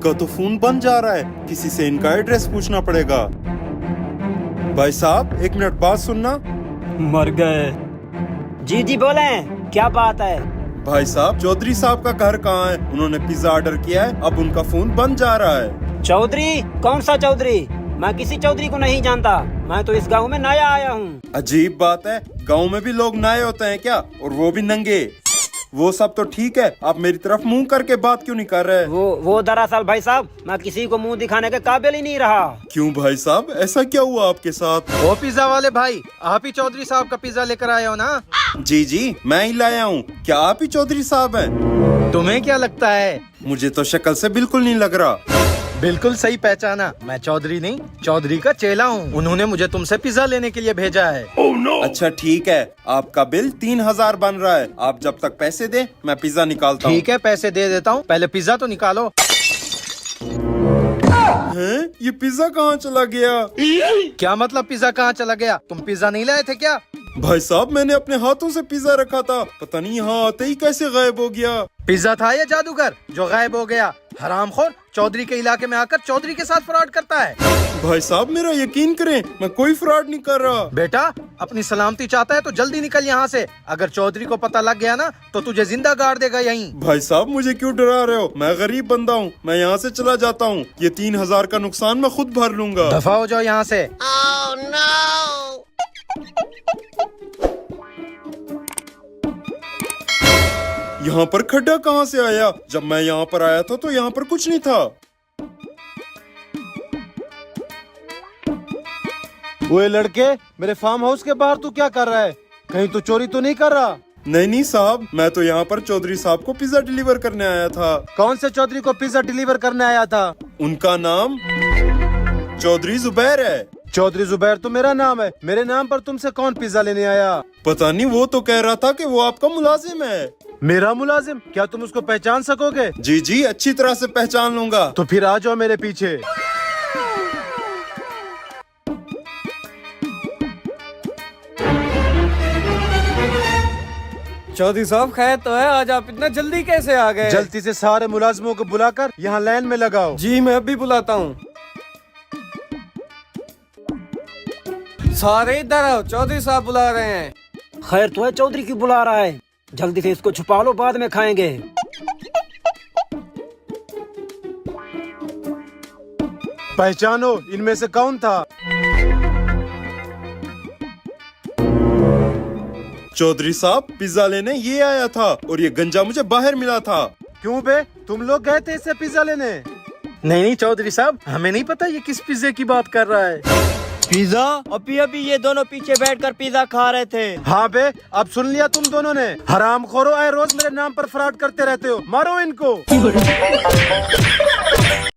इनका तो फोन बंद जा रहा है, किसी से इनका एड्रेस पूछना पड़ेगा। भाई साहब 1 मिनट बात सुनना। मर गए। जी जी बोले, क्या बात है? भाई साहब चौधरी साहब का घर कहाँ है? उन्होंने पिज्जा ऑर्डर किया है, अब उनका फोन बंद जा रहा है। चौधरी? कौन सा चौधरी? मैं किसी चौधरी को नहीं जानता, मैं तो इस गांव में नया आया हूँ। अजीब बात है, गांव में भी लोग नए होते हैं क्या? और वो भी नंगे? वो सब तो ठीक है, आप मेरी तरफ मुंह करके बात क्यों नहीं कर रहे? वो दरअसल भाई साहब, मैं किसी को मुंह दिखाने के काबिल ही नहीं रहा। क्यों भाई साहब, ऐसा क्या हुआ आपके साथ? वो पिज्जा वाले भाई, आप ही चौधरी साहब का पिज्जा लेकर आए हो ना? जी जी मैं ही लाया हूँ। क्या आप ही चौधरी साहब हैं? तुम्हें क्या लगता है? मुझे तो शक्ल से बिल्कुल नहीं लग रहा। बिल्कुल सही पहचाना, मैं चौधरी नहीं, चौधरी का चेला हूँ। उन्होंने मुझे तुमसे पिज्जा लेने के लिए भेजा है। अच्छा ठीक है, आपका बिल 3000 बन रहा है। आप जब तक पैसे दे मैं पिज्जा निकालता हूँ। ठीक है, पैसे दे देता हूँ, पहले पिज्जा तो निकालो। हैं? ये पिज्जा कहाँ चला गया? क्या मतलब पिज्जा कहाँ चला गया? तुम पिज्जा नहीं लाए थे क्या? भाई साहब मैंने अपने हाथों से पिज्जा रखा था, पता नहीं यहाँ आते ही कैसे गायब हो गया। पिज्जा था या जादूगर जो गायब हो गया? हरामखोर, चौधरी के इलाके में आकर चौधरी के साथ फ्रॉड करता है। भाई साहब मेरा यकीन करें, मैं कोई फ्रॉड नहीं कर रहा। बेटा अपनी सलामती चाहता है तो जल्दी निकल यहाँ से। अगर चौधरी को पता लग गया ना तो तुझे जिंदा गाड़ देगा यहीं। भाई साहब मुझे क्यों डरा रहे हो? मैं गरीब बंदा हूँ, मैं यहाँ से चला जाता हूँ। ये 3000 का नुकसान मैं खुद भर लूंगा। दफा हो जाओ यहाँ से। यहाँ पर खड्डा कहाँ से आया? जब मैं यहाँ पर आया था तो यहाँ पर कुछ नहीं था। ओए लड़के, मेरे फार्म हाउस के बाहर तू क्या कर रहा है? कहीं तो चोरी तो नहीं कर रहा? नहीं नहीं साहब, मैं तो यहाँ पर चौधरी साहब को पिज्जा डिलीवर करने आया था। कौन से चौधरी को पिज्जा डिलीवर करने आया था? उनका नाम चौधरी जुबैर है। चौधरी जुबैर तो मेरा नाम है। मेरे नाम पर तुमसे कौन पिज्जा लेने आया? पता नहीं, वो तो कह रहा था कि वो आपका मुलाजिम है। मेरा मुलाजिम? क्या तुम उसको पहचान सकोगे? जी जी अच्छी तरह से पहचान लूंगा। तो फिर आ जाओ मेरे पीछे। चौधरी साहब खैर तो है, आज आप इतना जल्दी कैसे आ गए? जल्दी से सारे मुलाजिमों को बुलाकर यहाँ लाइन में लगाओ। जी मैं अभी बुलाता हूँ। सारे इधर आओ, चौधरी साहब बुला रहे हैं। खैर तो है, चौधरी क्यों बुला रहा है? जल्दी से इसको छुपा लो, बाद में खाएंगे। पहचानो इनमें से कौन था? चौधरी साहब पिज्जा लेने ये आया था और ये गंजा मुझे बाहर मिला था। क्यों बे, तुम लोग गए थे इससे पिज्जा लेने? नहीं चौधरी साहब, हमें नहीं पता ये किस पिज्जे की बात कर रहा है। पिज्जा? अभी अभी ये दोनों पीछे बैठकर पिज्जा खा रहे थे। हाँ बे, अब सुन लिया तुम दोनों ने। हरामखोरो, आए रोज मेरे नाम पर फ्रॉड करते रहते हो, मारो इनको।